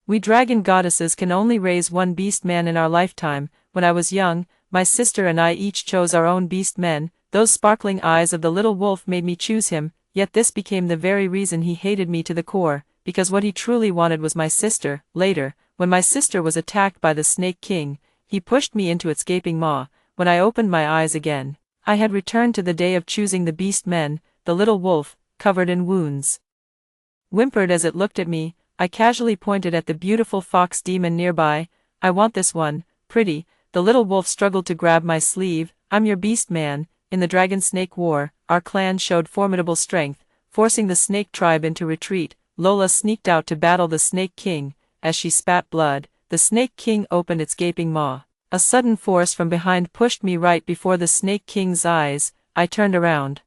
We dragon goddesses can only raise one beast man in our lifetime. When I was young, my sister and I each chose our own beast men. Those sparkling eyes of the little wolf made me choose him, yet this became the very reason he hated me to the core, because what he truly wanted was my sister. Later, when my sister was attacked by the Snake King, he pushed me into its gaping maw. When I opened my eyes again, I had returned to the day of choosing the beast men. The little wolf, covered in wounds, whimpered as it looked at me. I casually pointed at the beautiful fox demon nearby. I want this one, pretty. The little wolf struggled to grab my sleeve. I'm your beast man. In the dragon-snake war, our clan showed formidable strength, forcing the snake tribe into retreat. Lola sneaked out to battle the Snake King. As she spat blood, the Snake King opened its gaping maw. A sudden force from behind pushed me right before the Snake King's eyes. I turned around.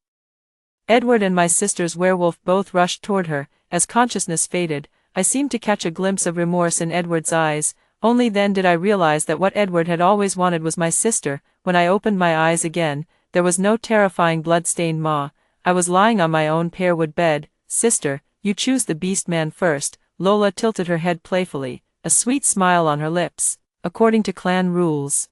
Edward and my sister's werewolf both rushed toward her. As consciousness faded, I seemed to catch a glimpse of remorse in Edward's eyes. Only then did I realize that what Edward had always wanted was my sister. When I opened my eyes again, there was no terrifying blood-stained maw. I was lying on my own pearwood bed. Sister, you choose the beast man first. Lola tilted her head playfully, a sweet smile on her lips. According to clan rules,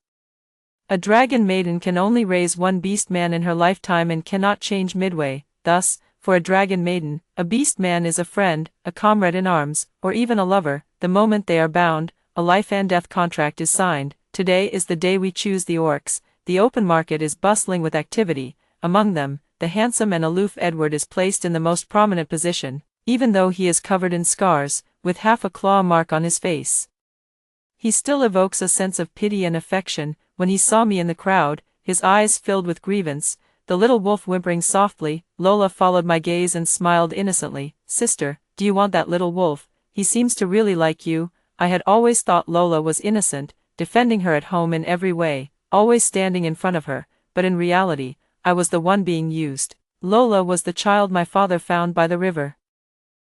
a dragon maiden can only raise one beast man in her lifetime and cannot change midway. Thus, for a dragon maiden, a beast man is a friend, a comrade in arms, or even a lover. The moment they are bound, a life and death contract is signed. Today is the day we choose the orcs. The open market is bustling with activity. Among them, the handsome and aloof Edward is placed in the most prominent position, even though he is covered in scars, with half a claw mark on his face. He still evokes a sense of pity and affection. When he saw me in the crowd, his eyes filled with grievance, the little wolf whimpering softly. Lola followed my gaze and smiled innocently. Sister, do you want that little wolf? He seems to really like you. I had always thought Lola was innocent, defending her at home in every way, always standing in front of her, but in reality, I was the one being used. Lola was the child my father found by the river,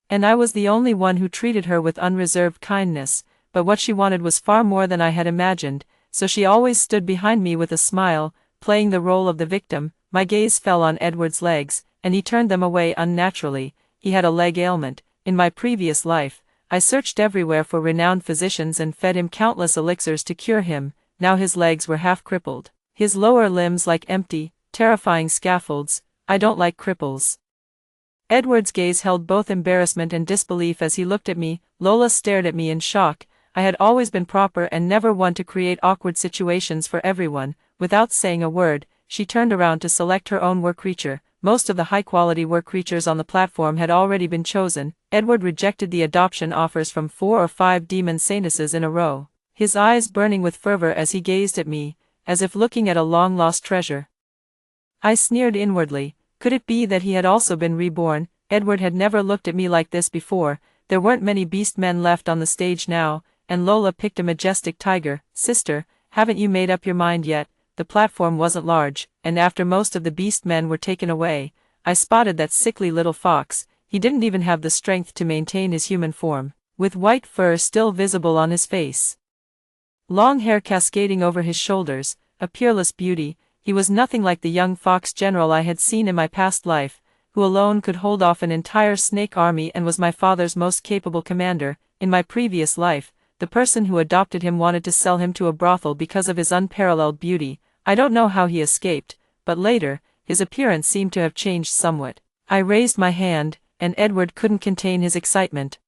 and I was the only one who treated her with unreserved kindness. But what she wanted was far more than I had imagined, so she always stood behind me with a smile, playing the role of the victim. My gaze fell on Edward's legs, and he turned them away unnaturally. He had a leg ailment. In my previous life, I searched everywhere for renowned physicians and fed him countless elixirs to cure him. Now his legs were half crippled, his lower limbs like empty, terrifying scaffolds. I don't like cripples. Edward's gaze held both embarrassment and disbelief as he looked at me. Lola stared at me in shock. I had always been proper and never one to create awkward situations for everyone. Without saying a word, she turned around to select her own work creature. Most of the high-quality work creatures on the platform had already been chosen. Edward rejected the adoption offers from 4 or 5 demon saintesses in a row, his eyes burning with fervor as he gazed at me, as if looking at a long-lost treasure. I sneered inwardly. Could it be that he had also been reborn? Edward had never looked at me like this before. There weren't many beast men left on the stage now, and Lola picked a majestic tiger. Sister, haven't you made up your mind yet? The platform wasn't large, and after most of the beast men were taken away, I spotted that sickly little fox. He didn't even have the strength to maintain his human form, with white fur still visible on his face, long hair cascading over his shoulders, a peerless beauty. He was nothing like the young fox general I had seen in my past life, who alone could hold off an entire snake army and was my father's most capable commander. In my previous life, the person who adopted him wanted to sell him to a brothel because of his unparalleled beauty. I don't know how he escaped, but later, his appearance seemed to have changed somewhat. I raised my hand, and Edward couldn't contain his excitement.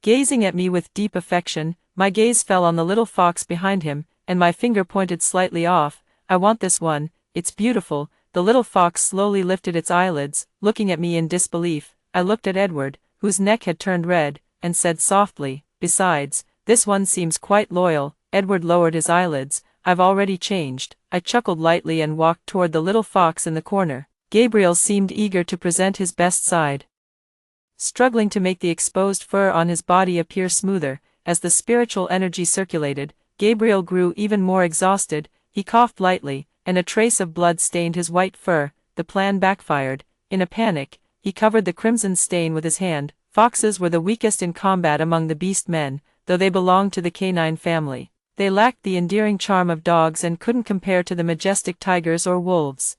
Gazing at me with deep affection, my gaze fell on the little fox behind him, and my finger pointed slightly off. I want this one, it's beautiful. The little fox slowly lifted its eyelids, looking at me in disbelief. I looked at Edward, whose neck had turned red, and said softly, besides, this one seems quite loyal. Edward lowered his eyelids. I've already changed. I chuckled lightly and walked toward the little fox in the corner. Gabriel seemed eager to present his best side, struggling to make the exposed fur on his body appear smoother. As the spiritual energy circulated, Gabriel grew even more exhausted. He coughed lightly, and a trace of blood stained his white fur. The plan backfired. In a panic, he covered the crimson stain with his hand. Foxes were the weakest in combat among the beast men, though they belonged to the canine family. They lacked the endearing charm of dogs and couldn't compare to the majestic tigers or wolves.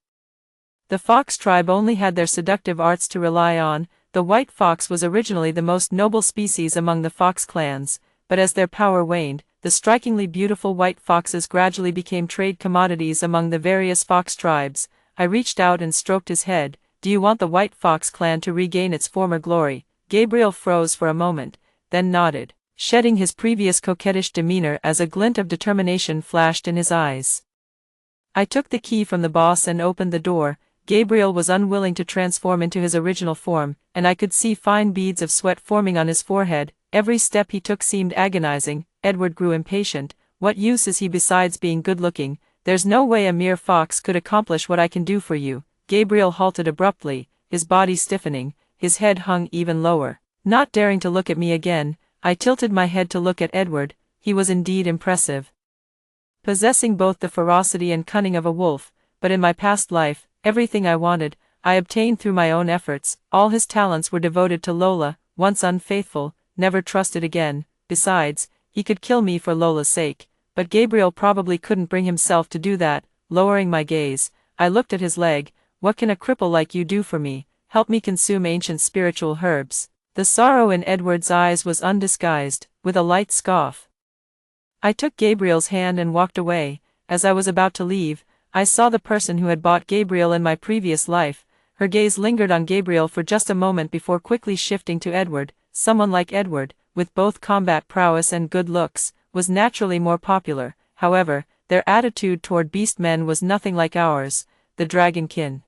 The fox tribe only had their seductive arts to rely on. The white fox was originally the most noble species among the fox clans, but as their power waned, the strikingly beautiful white foxes gradually became trade commodities among the various fox tribes. I reached out and stroked his head. Do you want the White Fox clan to regain its former glory? Gabriel froze for a moment, then nodded, shedding his previous coquettish demeanor as a glint of determination flashed in his eyes. I took the key from the boss and opened the door. Gabriel was unwilling to transform into his original form, and I could see fine beads of sweat forming on his forehead. Every step he took seemed agonizing. Edward grew impatient. What use is he besides being good-looking? There's no way a mere fox could accomplish what I can do for you. Gabriel halted abruptly, his body stiffening, his head hung even lower. Not daring to look at me again, I tilted my head to look at Edward. He was indeed impressive, possessing both the ferocity and cunning of a wolf, but in my past life, everything I wanted, I obtained through my own efforts. All his talents were devoted to Lola. Once unfaithful, never trusted again. Besides, he could kill me for Lola's sake, but Gabriel probably couldn't bring himself to do that. Lowering my gaze, I looked at his leg. What can a cripple like you do for me? Help me consume ancient spiritual herbs. The sorrow in Edward's eyes was undisguised, with a light scoff. I took Gabriel's hand and walked away. As I was about to leave, I saw the person who had bought Gabriel in my previous life. Her gaze lingered on Gabriel for just a moment before quickly shifting to Edward. Someone like Edward, with both combat prowess and good looks, was naturally more popular. However, their attitude toward beastmen was nothing like ours, the dragonkin.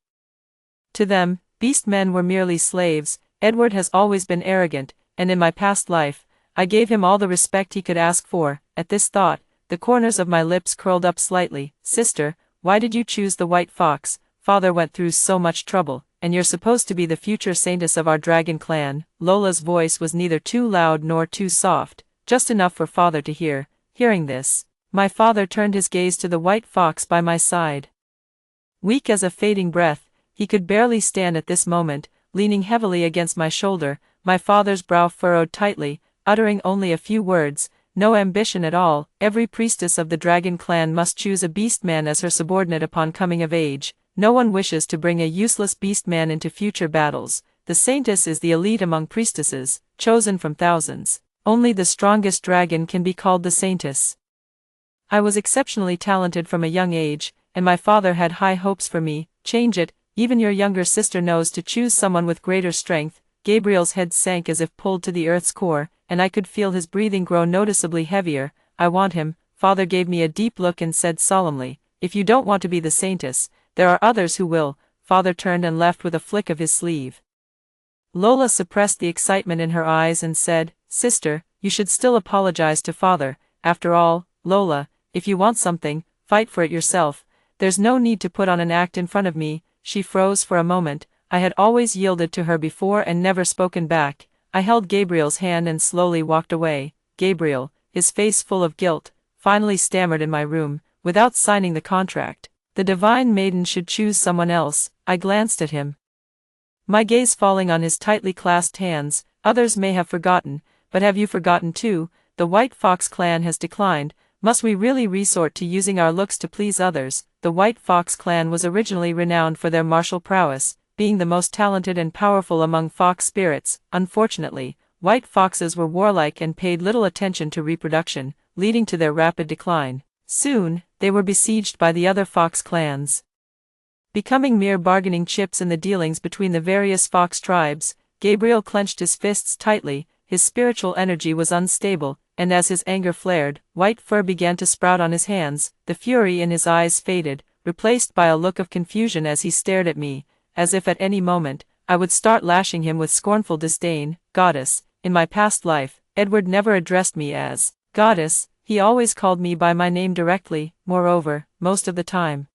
To them, beastmen were merely slaves. Edward has always been arrogant, and in my past life, I gave him all the respect he could ask for. At this thought, the corners of my lips curled up slightly. Sister, why did you choose the White Fox? Father went through so much trouble, and you're supposed to be the future saintess of our dragon clan. Lola's voice was neither too loud nor too soft, just enough for father to hear. Hearing this, my father turned his gaze to the White Fox by my side. Weak as a fading breath, he could barely stand at this moment, leaning heavily against my shoulder. My father's brow furrowed tightly, uttering only a few words. No ambition at all. Every priestess of the dragon clan must choose a beastman as her subordinate upon coming of age. No one wishes to bring a useless beastman into future battles. The saintess is the elite among priestesses, chosen from thousands. Only the strongest dragon can be called the saintess. I was exceptionally talented from a young age, and my father had high hopes for me. Change it, even your younger sister knows to choose someone with greater strength. Gabriel's head sank as if pulled to the earth's core, and I could feel his breathing grow noticeably heavier. I want him. Father gave me a deep look and said solemnly, if you don't want to be the saintess, there are others who will. Father turned and left with a flick of his sleeve. Lola suppressed the excitement in her eyes and said, Sister, you should still apologize to father. After all, Lola, if you want something, fight for it yourself. There's no need to put on an act in front of me. She froze for a moment. I had always yielded to her before and never spoken back. I held Gabriel's hand and slowly walked away. Gabriel, his face full of guilt, finally stammered in my room, without signing the contract. The divine maiden should choose someone else. I glanced at him, my gaze falling on his tightly clasped hands. Others may have forgotten, but have you forgotten too? The White Fox clan has declined. Must we really resort to using our looks to please others? The White Fox clan was originally renowned for their martial prowess, being the most talented and powerful among fox spirits. Unfortunately, white foxes were warlike and paid little attention to reproduction, leading to their rapid decline. Soon, they were besieged by the other fox clans, becoming mere bargaining chips in the dealings between the various fox tribes. Gabriel clenched his fists tightly. His spiritual energy was unstable, and as his anger flared, white fur began to sprout on his hands. The fury in his eyes faded, replaced by a look of confusion as he stared at me, as if at any moment, I would start lashing him with scornful disdain. Goddess, in my past life, Edward never addressed me as Goddess. He always called me by my name directly. Moreover, most of the time,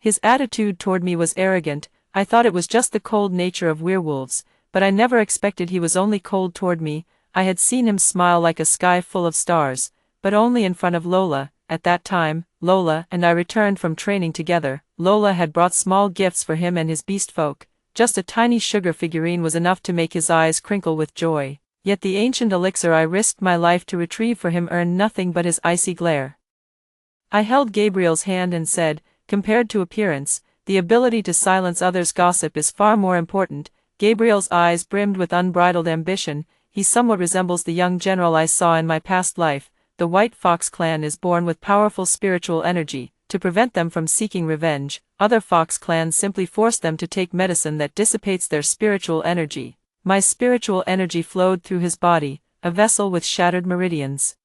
his attitude toward me was arrogant. I thought it was just the cold nature of werewolves, but I never expected he was only cold toward me. I had seen him smile like a sky full of stars, but only in front of Lola. At that time, Lola and I returned from training together. Lola had brought small gifts for him and his beast folk. Just a tiny sugar figurine was enough to make his eyes crinkle with joy. Yet the ancient elixir I risked my life to retrieve for him earned nothing but his icy glare. I held Gabriel's hand and said, compared to appearance, the ability to silence others' gossip is far more important. Gabriel's eyes brimmed with unbridled ambition. he somewhat resembles the young general I saw in my past life. The White Fox clan is born with powerful spiritual energy. To prevent them from seeking revenge, other fox clans simply force them to take medicine that dissipates their spiritual energy. My spiritual energy flowed through his body, a vessel with shattered meridians.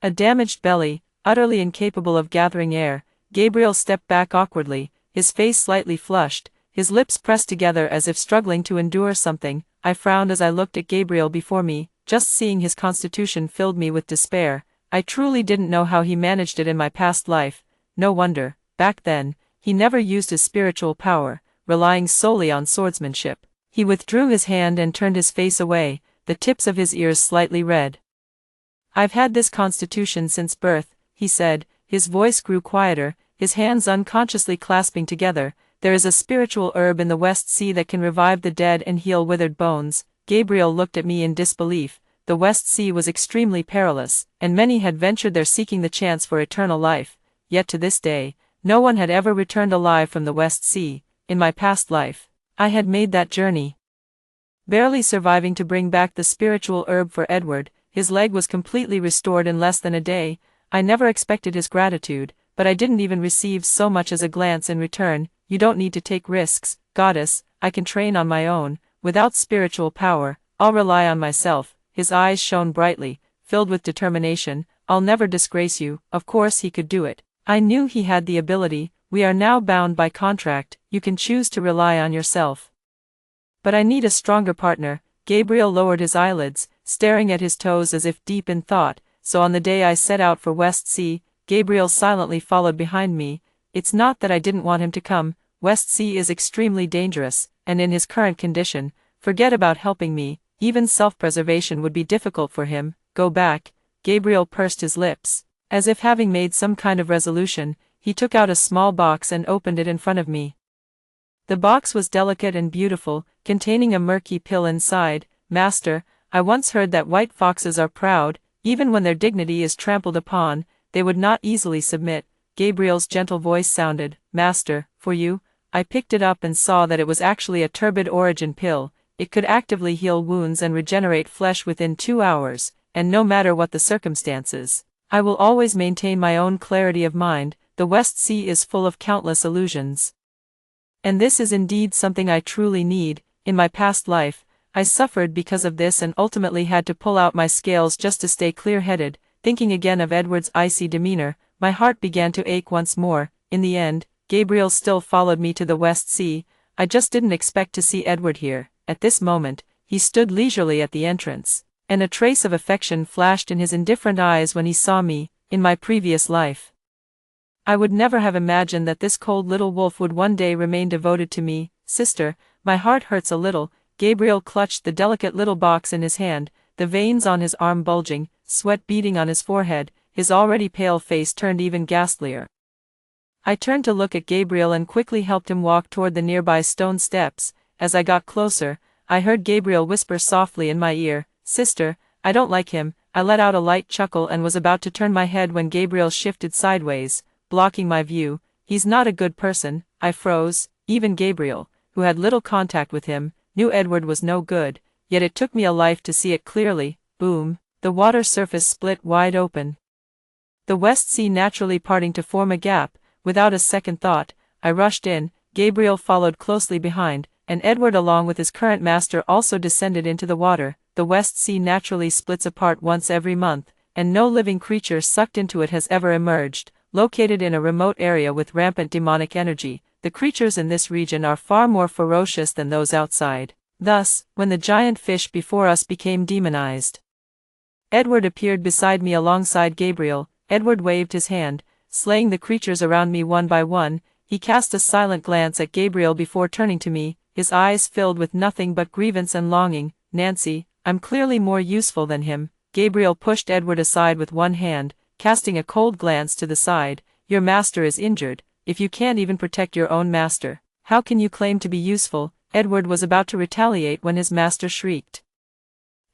A damaged belly, utterly incapable of gathering air, Gabriel stepped back awkwardly, his face slightly flushed, his lips pressed together as if struggling to endure something. I frowned as I looked at Gabriel before me. Just seeing his constitution filled me with despair. I truly didn't know how he managed it in my past life. No wonder, back then, he never used his spiritual power, relying solely on swordsmanship. He withdrew his hand and turned his face away, the tips of his ears slightly red. "I've had this constitution since birth," he said. His voice grew quieter, his hands unconsciously clasping together. "There is a spiritual herb in the West Sea that can revive the dead and heal withered bones." Gabriel looked at me in disbelief. The West Sea was extremely perilous, and many had ventured there seeking the chance for eternal life. Yet to this day, no one had ever returned alive from the West Sea. In my past life, I had made that journey, barely surviving to bring back the spiritual herb for Edward. His leg was completely restored in less than a day. I never expected his gratitude, but I didn't even receive so much as a glance in return. "You don't need to take risks, goddess, I can train on my own. Without spiritual power, I'll rely on myself." His eyes shone brightly, filled with determination. "I'll never disgrace you." Of course he could do it. I knew he had the ability. "We are now bound by contract, you can choose to rely on yourself. But I need a stronger partner." Gabriel lowered his eyelids, staring at his toes as if deep in thought. "So on the day I set out for West Sea, Gabriel silently followed behind me. It's not that I didn't want him to come. West Sea is extremely dangerous, and in his current condition, forget about helping me. Even self-preservation would be difficult for him. Go back." Gabriel pursed his lips. As if having made some kind of resolution, he took out a small box and opened it in front of me. The box was delicate and beautiful, containing a murky pill inside. "Master, I once heard that white foxes are proud. Even when their dignity is trampled upon, they would not easily submit." Gabriel's gentle voice sounded. "Master, for you." I picked it up and saw that it was actually a turbid origin pill. It could actively heal wounds and regenerate flesh within 2 hours, and no matter what the circumstances, I will always maintain my own clarity of mind. The West Sea is full of countless illusions, and this is indeed something I truly need. In my past life, I suffered because of this and ultimately had to pull out my scales just to stay clear-headed. Thinking again of Edward's icy demeanor, my heart began to ache once more. In the end, Gabriel still followed me to the West Sea. I just didn't expect to see Edward here. At this moment, he stood leisurely at the entrance, and a trace of affection flashed in his indifferent eyes when he saw me. In my previous life, I would never have imagined that this cold little wolf would one day remain devoted to me. "Sister, my heart hurts a little." Gabriel clutched the delicate little box in his hand, the veins on his arm bulging, sweat beading on his forehead, his already pale face turned even ghastlier. I turned to look at Gabriel and quickly helped him walk toward the nearby stone steps. As I got closer, I heard Gabriel whisper softly in my ear, "Sister, I don't like him." I let out a light chuckle and was about to turn my head when Gabriel shifted sideways, blocking my view. "He's not a good person." I froze. Even Gabriel, who had little contact with him, knew Edward was no good, yet it took me a life to see it clearly. Boom! The water surface split wide open, the West Sea naturally parting to form a gap. Without a second thought, I rushed in. Gabriel followed closely behind, and Edward along with his current master also descended into the water. The West Sea naturally splits apart once every month, and no living creature sucked into it has ever emerged. Located in a remote area with rampant demonic energy, the creatures in this region are far more ferocious than those outside. Thus, when the giant fish before us became demonized, Edward appeared beside me alongside Gabriel. Edward waved his hand, slaying the creatures around me one by one. He cast a silent glance at Gabriel before turning to me, his eyes filled with nothing but grievance and longing. "Nancy, I'm clearly more useful than him." Gabriel pushed Edward aside with one hand, casting a cold glance to the side. "Your master is injured. If you can't even protect your own master, how can you claim to be useful?" Edward was about to retaliate when his master shrieked.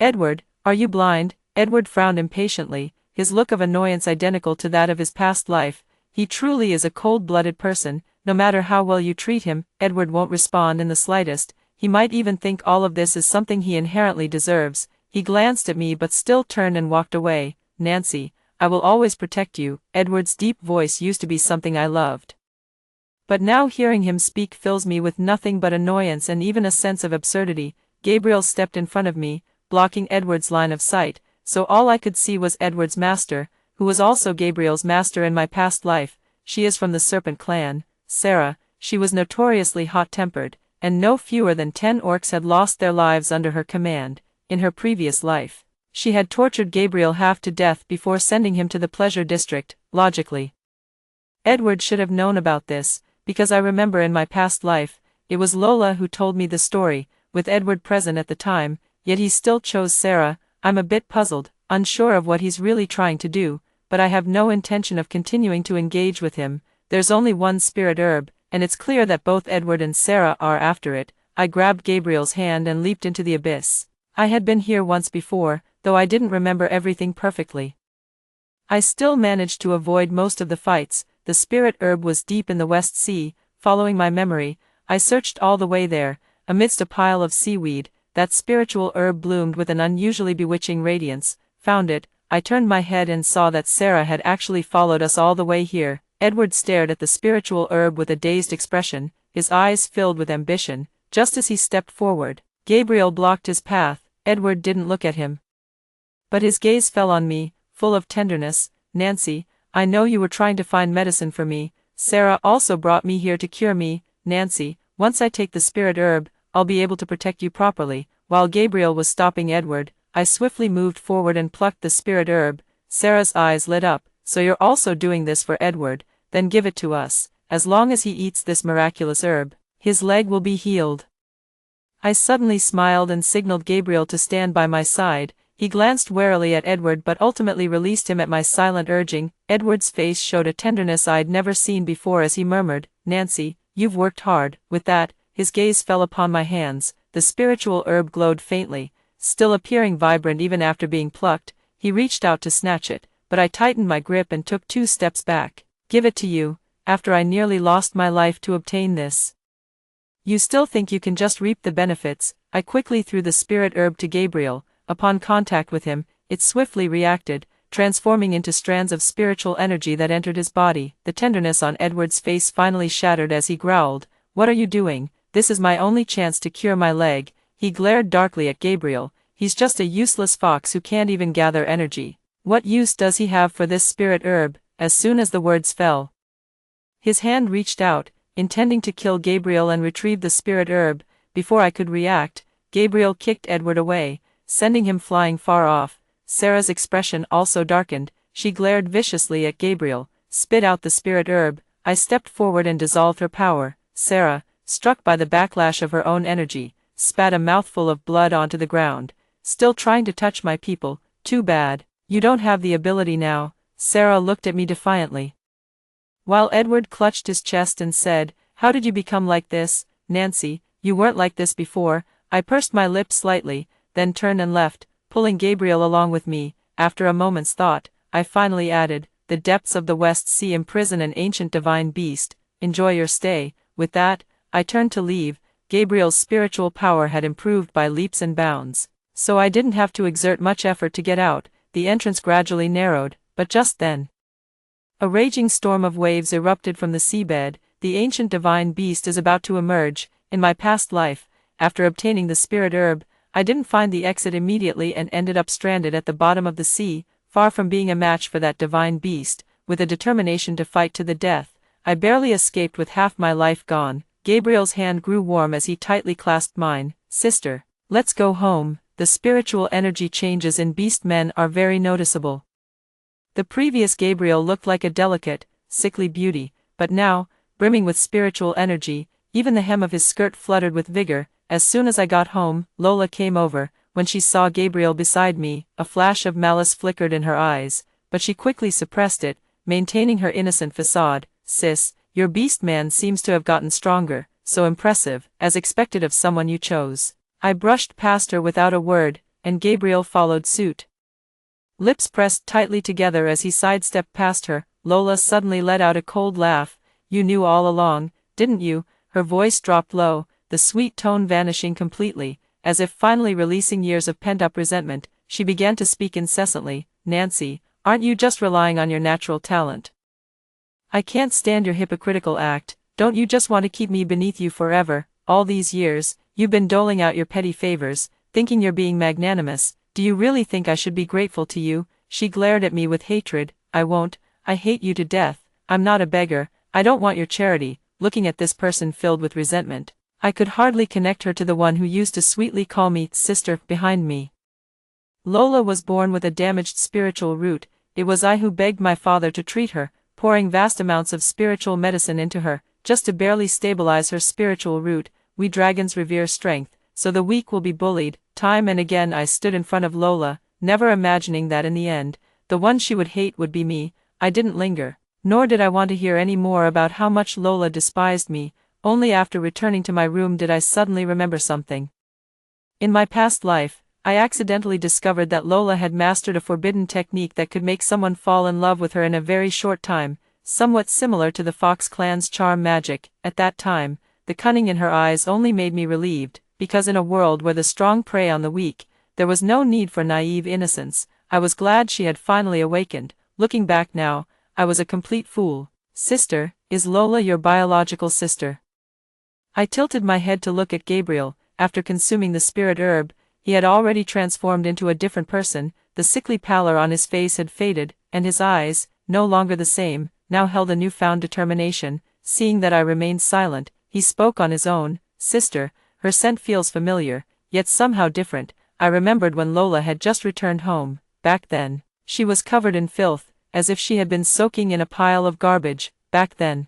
"Edward, are you blind?" Edward frowned impatiently, his look of annoyance identical to that of his past life. "He truly is a cold-blooded person. No matter how well you treat him, Edward won't respond in the slightest. He might even think all of this is something he inherently deserves." He glanced at me but still turned and walked away. Nancy, I will always protect you. Edward's deep voice used to be something I loved. But now hearing him speak fills me with nothing but annoyance and even a sense of absurdity. Gabriel stepped in front of me, blocking Edward's line of sight, so all I could see was Edward's master, who was also Gabriel's master in my past life. She is from the Serpent clan, Sarah. She was notoriously hot-tempered, and no fewer than 10 orcs had lost their lives under her command. In her previous life, she had tortured Gabriel half to death before sending him to the pleasure district. Logically, Edward should have known about this, because I remember in my past life, it was Lola who told me the story, with Edward present at the time, yet he still chose Sarah. I'm a bit puzzled, unsure of what he's really trying to do, but I have no intention of continuing to engage with him. There's only one spirit herb, and it's clear that both Edward and Sarah are after it. I grabbed Gabriel's hand and leaped into the abyss. I had been here once before, though I didn't remember everything perfectly. I still managed to avoid most of the fights. The spirit herb was deep in the West Sea. Following my memory, I searched all the way there. Amidst a pile of seaweed, that spiritual herb bloomed with an unusually bewitching radiance. Found it. I turned my head and saw that Sarah had actually followed us all the way here. Edward stared at the spiritual herb with a dazed expression, his eyes filled with ambition. Just as he stepped forward, Gabriel blocked his path. Edward didn't look at him, but his gaze fell on me, full of tenderness. Nancy, I know you were trying to find medicine for me. Sarah also brought me here to cure me. Nancy, once I take the spirit herb, I'll be able to protect you properly. While Gabriel was stopping Edward, I swiftly moved forward and plucked the spirit herb. Sarah's eyes lit up. So you're also doing this for Edward? Then give it to us. As long as he eats this miraculous herb, his leg will be healed. I suddenly smiled and signaled Gabriel to stand by my side. He glanced warily at Edward but ultimately released him at my silent urging. Edward's face showed a tenderness I'd never seen before as he murmured, Nancy, you've worked hard. With that, his gaze fell upon my hands. The spiritual herb glowed faintly, still appearing vibrant even after being plucked. He reached out to snatch it, but I tightened my grip and took 2 steps back. Give it to you, after I nearly lost my life to obtain this. You still think you can just reap the benefits? I quickly threw the spirit herb to Gabriel. Upon contact with him, it swiftly reacted, transforming into strands of spiritual energy that entered his body. The tenderness on Edward's face finally shattered as he growled, What are you doing? This is my only chance to cure my leg. He glared darkly at Gabriel. He's just a useless fox who can't even gather energy. What use does he have for this spirit herb? As soon as the words fell, his hand reached out, intending to kill Gabriel and retrieve the spirit herb. Before I could react, Gabriel kicked Edward away, sending him flying far off. Sarah's expression also darkened. She glared viciously at Gabriel, spit out the spirit herb. I stepped forward and dissolved her power. Sarah, struck by the backlash of her own energy, spat a mouthful of blood onto the ground. Still trying to touch my people? Too bad. You don't have the ability now. Sarah looked at me defiantly, while Edward clutched his chest and said, How did you become like this? Nancy, you weren't like this before. I pursed my lips slightly, then turned and left, pulling Gabriel along with me. After a moment's thought, I finally added, The depths of the West Sea imprison an ancient divine beast. Enjoy your stay. With that, I turned to leave. Gabriel's spiritual power had improved by leaps and bounds, so I didn't have to exert much effort to get out. The entrance gradually narrowed, but just then, a raging storm of waves erupted from the seabed. The ancient divine beast is about to emerge. In my past life, after obtaining the spirit herb, I didn't find the exit immediately and ended up stranded at the bottom of the sea. Far from being a match for that divine beast, with a determination to fight to the death, I barely escaped with half my life gone. Gabriel's hand grew warm as he tightly clasped mine. Sister, let's go home. The spiritual energy changes in beast men are very noticeable. The previous Gabriel looked like a delicate, sickly beauty, but now, brimming with spiritual energy, even the hem of his skirt fluttered with vigor. As soon as I got home, Lola came over. When she saw Gabriel beside me, a flash of malice flickered in her eyes, but she quickly suppressed it, maintaining her innocent facade. Sis, your beast man seems to have gotten stronger. So impressive, as expected of someone you chose. I brushed past her without a word, and Gabriel followed suit. Lips pressed tightly together as he sidestepped past her. Lola suddenly let out a cold laugh. You knew all along, didn't you? Her voice dropped low, the sweet tone vanishing completely. as if finally releasing years of pent-up resentment, she began to speak incessantly. "Nancy, aren't you just relying on your natural talent? I can't stand your hypocritical act. Don't you just want to keep me beneath you forever? All these years, you've been doling out your petty favors, thinking you're being magnanimous. Do you really think I should be grateful to you?" She glared at me with hatred. "I won't. I hate you to death. I'm not a beggar. I don't want your charity." Looking at this person filled with resentment, I could hardly connect her to the one who used to sweetly call me sister behind me. Lola was born with a damaged spiritual root. It was I who begged my father to treat her, pouring vast amounts of spiritual medicine into her, just to barely stabilize her spiritual root. We dragons revere strength, so the weak will be bullied. Time and again I stood in front of Lola, never imagining that in the end, the one she would hate would be me. I didn't linger, nor did I want to hear any more about how much Lola despised me. Only after returning to my room did I suddenly remember something. In my past life, I accidentally discovered that Lola had mastered a forbidden technique that could make someone fall in love with her in a very short time, somewhat similar to the Fox clan's charm magic. At that time, the cunning in her eyes only made me relieved, because in a world where the strong prey on the weak, there was no need for naive innocence. I was glad she had finally awakened. Looking back now, I was a complete fool. "Sister, is Lola your biological sister?" I tilted my head to look at Gabriel. After consuming the spirit herb, he had already transformed into a different person. The sickly pallor on his face had faded, and his eyes, no longer the same, now held a newfound determination. Seeing that I remained silent, he spoke on his own. "Sister, her scent feels familiar, yet somehow different." I remembered when Lola had just returned home. Back then, she was covered in filth, as if she had been soaking in a pile of garbage. Back then,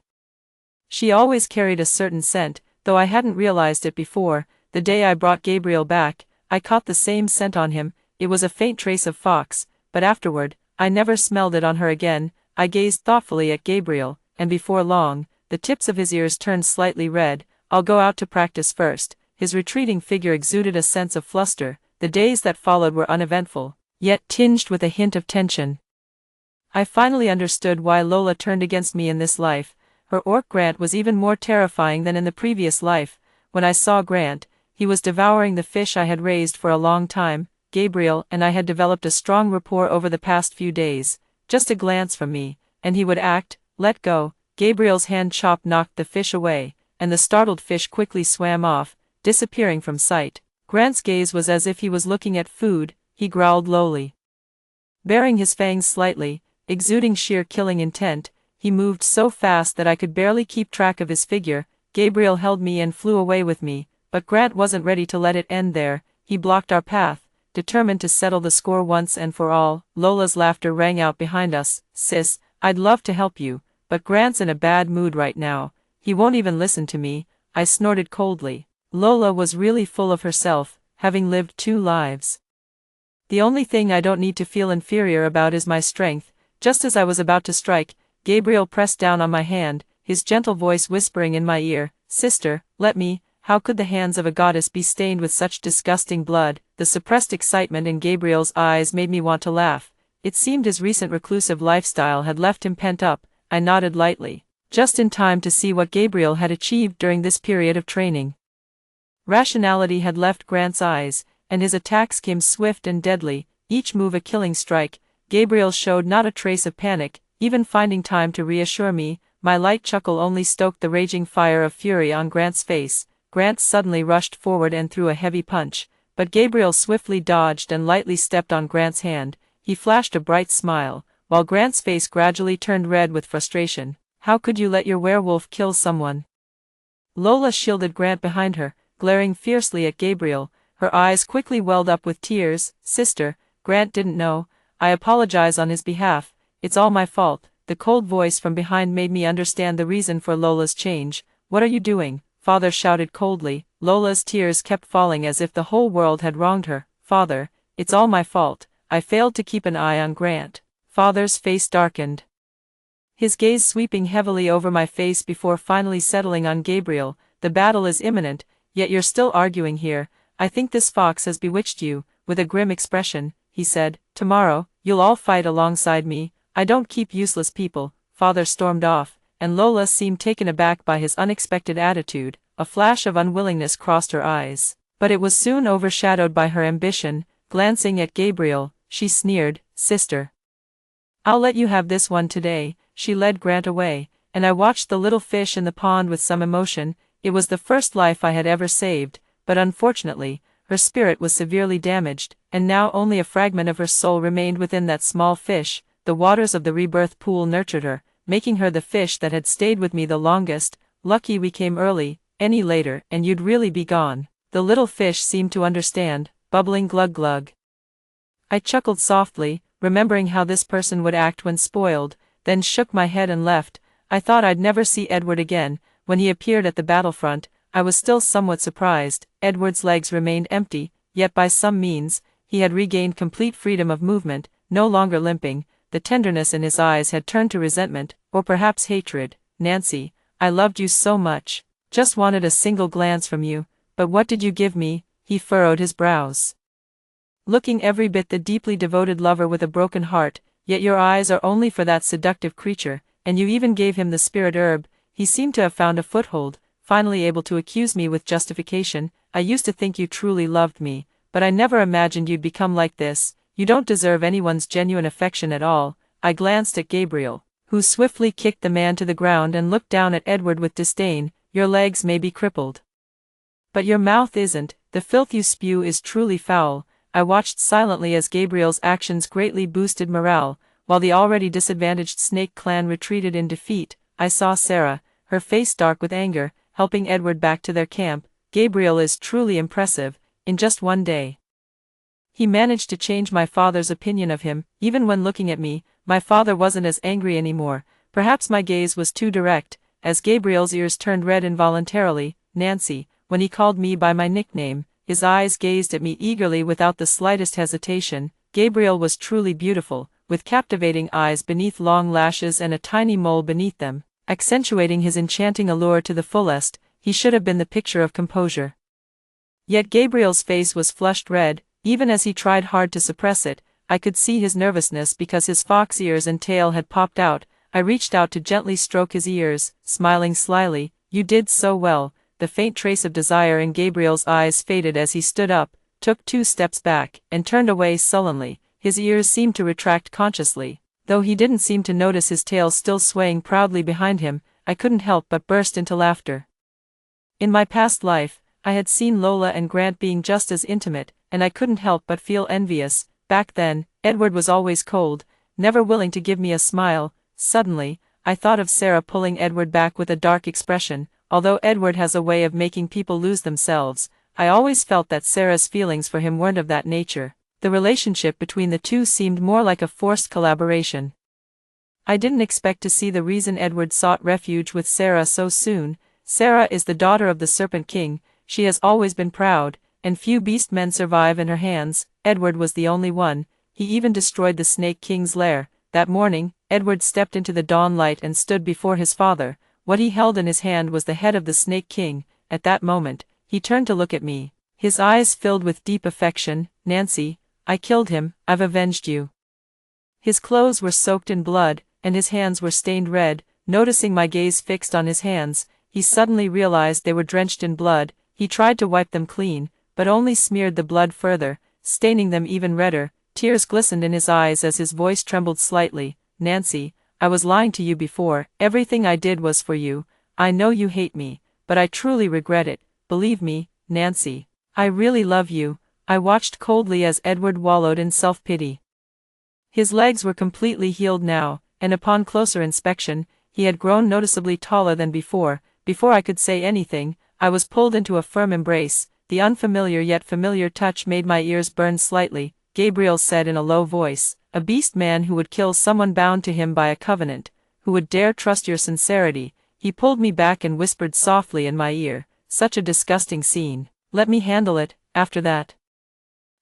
she always carried a certain scent, though I hadn't realized it before. The day I brought Gabriel back, I caught the same scent on him. It was a faint trace of Fox, but afterward, I never smelled it on her again. I gazed thoughtfully at Gabriel, and before long, the tips of his ears turned slightly red. "I'll go out to practice first." His retreating figure exuded a sense of fluster. The days that followed were uneventful, yet tinged with a hint of tension. I finally understood why Lola turned against me in this life. Her orc Grant was even more terrifying than in the previous life. When I saw Grant, he was devouring the fish I had raised for a long time. Gabriel and I had developed a strong rapport over the past few days. Just a glance from me, and he would act. Let go. Gabriel's hand chop knocked the fish away, and the startled fish quickly swam off, disappearing from sight. Grant's gaze was as if he was looking at food. He growled lowly, baring his fangs slightly, exuding sheer killing intent. He moved so fast that I could barely keep track of his figure. Gabriel held me and flew away with me, but Grant wasn't ready to let it end there. He blocked our path, determined to settle the score once and for all. Lola's laughter rang out behind us. "Sis, I'd love to help you, but Grant's in a bad mood right now. He won't even listen to me." I snorted coldly. Lola was really full of herself, having lived 2 lives. "The only thing I don't need to feel inferior about is my strength." Just as I was about to strike, Gabriel pressed down on my hand, his gentle voice whispering in my ear, "Sister, let me." How could the hands of a goddess be stained with such disgusting blood? The suppressed excitement in Gabriel's eyes made me want to laugh. It seemed his recent reclusive lifestyle had left him pent up. I nodded lightly, just in time to see what Gabriel had achieved during this period of training. Rationality had left Grant's eyes, and his attacks came swift and deadly, each move a killing strike. Gabriel showed not a trace of panic, even finding time to reassure me. My light chuckle only stoked the raging fire of fury on Grant's face. Grant suddenly rushed forward and threw a heavy punch, but Gabriel swiftly dodged and lightly stepped on Grant's hand. He flashed a bright smile, while Grant's face gradually turned red with frustration. "How could you let your werewolf kill someone?" Lola shielded Grant behind her, glaring fiercely at Gabriel. Her eyes quickly welled up with tears. "Sister, Grant didn't know. I apologize on his behalf. It's all my fault." The cold voice from behind made me understand the reason for Lola's change. "What are you doing?" Father shouted coldly. Lola's tears kept falling as if the whole world had wronged her. "Father, it's all my fault. I failed to keep an eye on Grant." Father's face darkened, his gaze sweeping heavily over my face before finally settling on Gabriel. "The battle is imminent, yet you're still arguing here. I think this fox has bewitched you." With a grim expression, he said, "Tomorrow, you'll all fight alongside me." "I don't keep useless people." Father stormed off, and Lola seemed taken aback by his unexpected attitude. A flash of unwillingness crossed her eyes. But it was soon overshadowed by her ambition. Glancing at Gabriel, she sneered, "Sister, I'll let you have this one today." She led Grant away, and I watched the little fish in the pond with some emotion. It was the first life I had ever saved, but unfortunately, her spirit was severely damaged, and now only a fragment of her soul remained within that small fish. The waters of the rebirth pool nurtured her, making her the fish that had stayed with me the longest. Lucky we came early. Any later, and you'd really be gone. The little fish seemed to understand, bubbling glug glug. I chuckled softly, remembering how this person would act when spoiled, then shook my head and left. I thought I'd never see Edward again. When he appeared at the battlefront, I was still somewhat surprised. Edward's legs remained empty, yet by some means, he had regained complete freedom of movement, no longer limping. The tenderness in his eyes had turned to resentment, or perhaps hatred. "Nancy, I loved you so much. Just wanted a single glance from you, but what did you give me?" He furrowed his brows, looking every bit the deeply devoted lover with a broken heart. "Yet your eyes are only for that seductive creature, and you even gave him the spirit herb." He seemed to have found a foothold, finally able to accuse me with justification. "I used to think you truly loved me, but I never imagined you'd become like this. You don't deserve anyone's genuine affection at all." I glanced at Gabriel, who swiftly kicked the man to the ground and looked down at Edward with disdain. "Your legs may be crippled, but your mouth isn't. The filth you spew is truly foul." I watched silently as Gabriel's actions greatly boosted morale, while the already disadvantaged Snake clan retreated in defeat. I saw Sarah, her face dark with anger, helping Edward back to their camp. Gabriel is truly impressive. In just one day, he managed to change my father's opinion of him. Even when looking at me, my father wasn't as angry anymore. Perhaps my gaze was too direct, as Gabriel's ears turned red involuntarily. "Nancy," when he called me by my nickname, his eyes gazed at me eagerly without the slightest hesitation. Gabriel was truly beautiful, with captivating eyes beneath long lashes and a tiny mole beneath them, accentuating his enchanting allure to the fullest. He should have been the picture of composure. Yet Gabriel's face was flushed red. Even as he tried hard to suppress it, I could see his nervousness because his fox ears and tail had popped out. I reached out to gently stroke his ears, smiling slyly. "You did so well." The faint trace of desire in Gabriel's eyes faded as he stood up, took 2 steps back, and turned away sullenly. His ears seemed to retract consciously, though he didn't seem to notice his tail still swaying proudly behind him. I couldn't help but burst into laughter. In my past life, I had seen Lola and Grant being just as intimate, and I couldn't help but feel envious. Back then, Edward was always cold, never willing to give me a smile. Suddenly, I thought of Sarah pulling Edward back with a dark expression. Although Edward has a way of making people lose themselves, I always felt that Sarah's feelings for him weren't of that nature. The relationship between the two seemed more like a forced collaboration. I didn't expect to see the reason Edward sought refuge with Sarah so soon. Sarah is the daughter of the Serpent King. She has always been proud, and few beast men survive in her hands. Edward was the only one. He even destroyed the Snake King's lair. That morning, Edward stepped into the dawn light and stood before his father. What he held in his hand was the head of the Snake King. At that moment, he turned to look at me, his eyes filled with deep affection. "Nancy, I killed him. I've avenged you." His clothes were soaked in blood, and his hands were stained red. Noticing my gaze fixed on his hands, he suddenly realized they were drenched in blood. He tried to wipe them clean, but only smeared the blood further, staining them even redder. Tears glistened in his eyes as his voice trembled slightly. "Nancy, I was lying to you before. Everything I did was for you. I know you hate me, but I truly regret it. Believe me, Nancy, I really love you." I watched coldly as Edward wallowed in self-pity. His legs were completely healed now, and upon closer inspection, he had grown noticeably taller than before. Before I could say anything, I was pulled into a firm embrace. The unfamiliar yet familiar touch made my ears burn slightly. Gabriel said in a low voice, "A beast man who would kill someone bound to him by a covenant, who would dare trust your sincerity." He pulled me back and whispered softly in my ear, "Such a disgusting scene. Let me handle it." After that,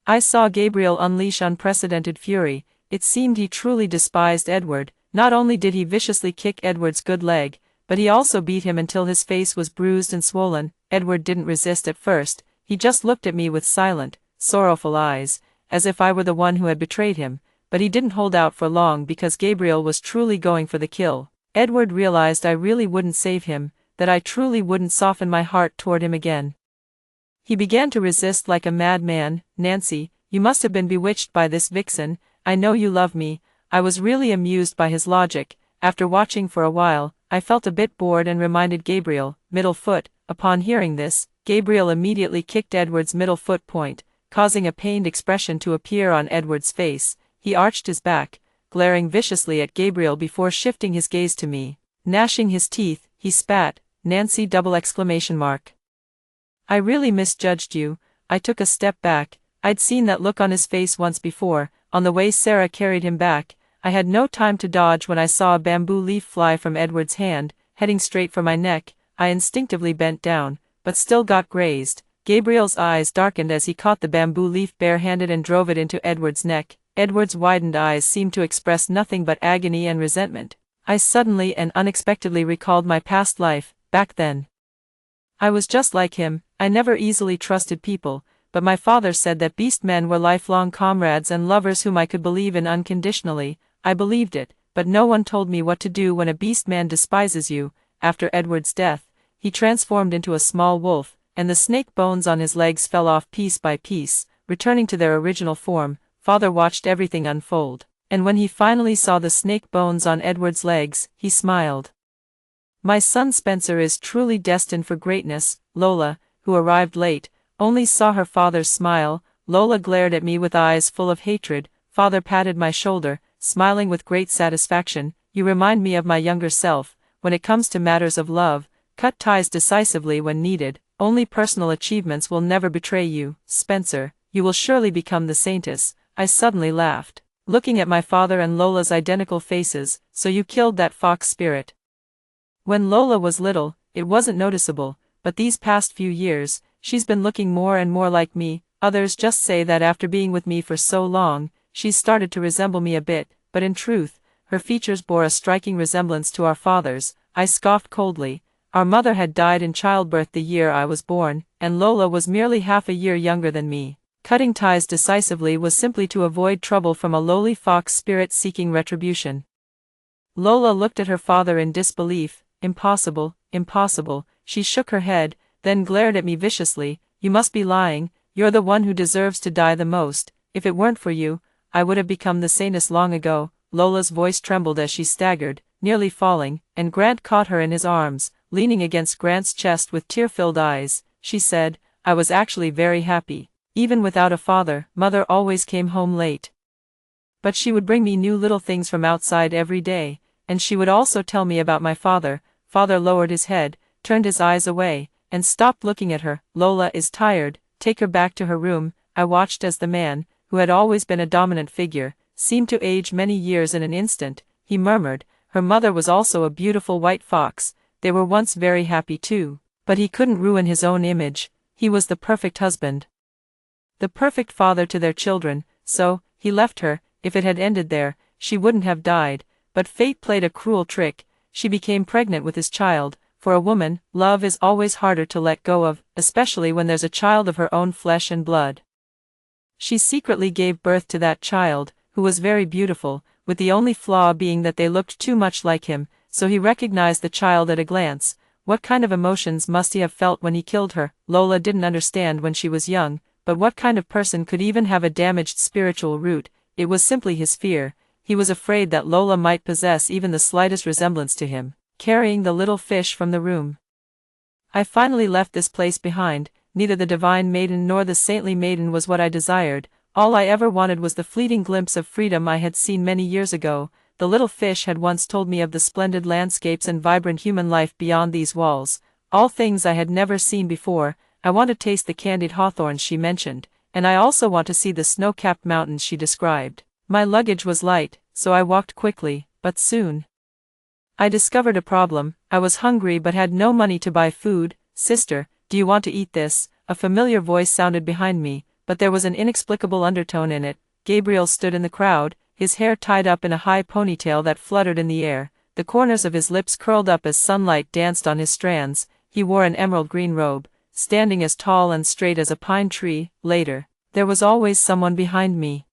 I saw Gabriel unleash unprecedented fury. It seemed he truly despised Edward. Not only did he viciously kick Edward's good leg, but he also beat him until his face was bruised and swollen. Edward didn't resist at first. He just looked at me with silent, sorrowful eyes, as if I were the one who had betrayed him. But he didn't hold out for long because Gabriel was truly going for the kill. Edward realized I really wouldn't save him, that I truly wouldn't soften my heart toward him again. He began to resist like a madman. Nancy, you must have been bewitched by this vixen, I know you love me. I was really amused by his logic. After watching for a while, I felt a bit bored and reminded Gabriel, middle foot. Upon hearing this, Gabriel immediately kicked Edward's middle foot point, causing a pained expression to appear on Edward's face. He arched his back, glaring viciously at Gabriel before shifting his gaze to me. Gnashing his teeth, he spat, Nancy ! I really misjudged you. I took a step back. I'd seen that look on his face once before, on the way Sarah carried him back. I had no time to dodge when I saw a bamboo leaf fly from Edward's hand, heading straight for my neck. I instinctively bent down, but still got grazed. Gabriel's eyes darkened as he caught the bamboo leaf barehanded and drove it into Edward's neck. Edward's widened eyes seemed to express nothing but agony and resentment. I suddenly and unexpectedly recalled my past life. Back then, I was just like him. I never easily trusted people, but my father said that beast men were lifelong comrades and lovers whom I could believe in unconditionally. I believed it, but no one told me what to do when a beast man despises you. After Edward's death, he transformed into a small wolf, and the snake bones on his legs fell off piece by piece, returning to their original form. Father watched everything unfold, and when he finally saw the snake bones on Edward's legs, he smiled. My son Spencer is truly destined for greatness. Lola, who arrived late, only saw her father's smile. Lola glared at me with eyes full of hatred. Father patted my shoulder, smiling with great satisfaction. You remind me of my younger self. When it comes to matters of love, cut ties decisively when needed. Only personal achievements will never betray you. Spencer, you will surely become the saintess. I suddenly laughed, looking at my father and Lola's identical faces. So you killed that fox spirit. When Lola was little, it wasn't noticeable, but these past few years, she's been looking more and more like me. Others just say that after being with me for so long, she's started to resemble me a bit, but in truth, her features bore a striking resemblance to our father's. I scoffed coldly. Our mother had died in childbirth the year I was born, and Lola was merely half a year younger than me. Cutting ties decisively was simply to avoid trouble from a lowly fox spirit seeking retribution. Lola looked at her father in disbelief. Impossible, impossible. She shook her head, then glared at me viciously. You must be lying. You're the one who deserves to die the most. If it weren't for you, I would have become the saintess long ago. Lola's voice trembled as she staggered, nearly falling, and Grant caught her in his arms. Leaning against Grant's chest with tear-filled eyes, she said, I was actually very happy. Even without a father, Mother always came home late. But she would bring me new little things from outside every day, and she would also tell me about my father. Father lowered his head, turned his eyes away, and stopped looking at her. Lola is tired, take her back to her room. I watched as the man, who had always been a dominant figure, seemed to age many years in an instant. He murmured, her mother was also a beautiful white fox. They were once very happy too. But he couldn't ruin his own image. He was the perfect husband, the perfect father to their children, so, he left her. If it had ended there, she wouldn't have died, but fate played a cruel trick. She became pregnant with his child. For a woman, love is always harder to let go of, especially when there's a child of her own flesh and blood. She secretly gave birth to that child, who was very beautiful, with the only flaw being that they looked too much like him, so he recognized the child at a glance. What kind of emotions must he have felt when he killed her? Lola didn't understand when she was young, but what kind of person could even have a damaged spiritual root? It was simply his fear. He was afraid that Lola might possess even the slightest resemblance to him. Carrying the little fish from the room, I finally left this place behind. Neither the divine maiden nor the saintly maiden was what I desired. All I ever wanted was the fleeting glimpse of freedom I had seen many years ago. The little fish had once told me of the splendid landscapes and vibrant human life beyond these walls, all things I had never seen before. I want to taste the candied hawthorns she mentioned, and I also want to see the snow-capped mountains she described. My luggage was light, so I walked quickly, but soon I discovered a problem. I was hungry but had no money to buy food. Sister, do you want to eat this? A familiar voice sounded behind me, but there was an inexplicable undertone in it. Gabriel stood in the crowd, his hair tied up in a high ponytail that fluttered in the air, the corners of his lips curled up as sunlight danced on his strands. He wore an emerald green robe, standing as tall and straight as a pine tree. Later, there was always someone behind me,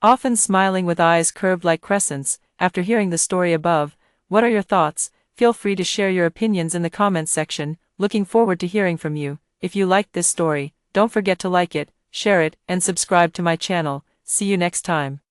often smiling with eyes curved like crescents. After hearing the story above, what are your thoughts? Feel free to share your opinions in the comments section. Looking forward to hearing from you. If you liked this story, don't forget to like it, share it, and subscribe to my channel. See you next time.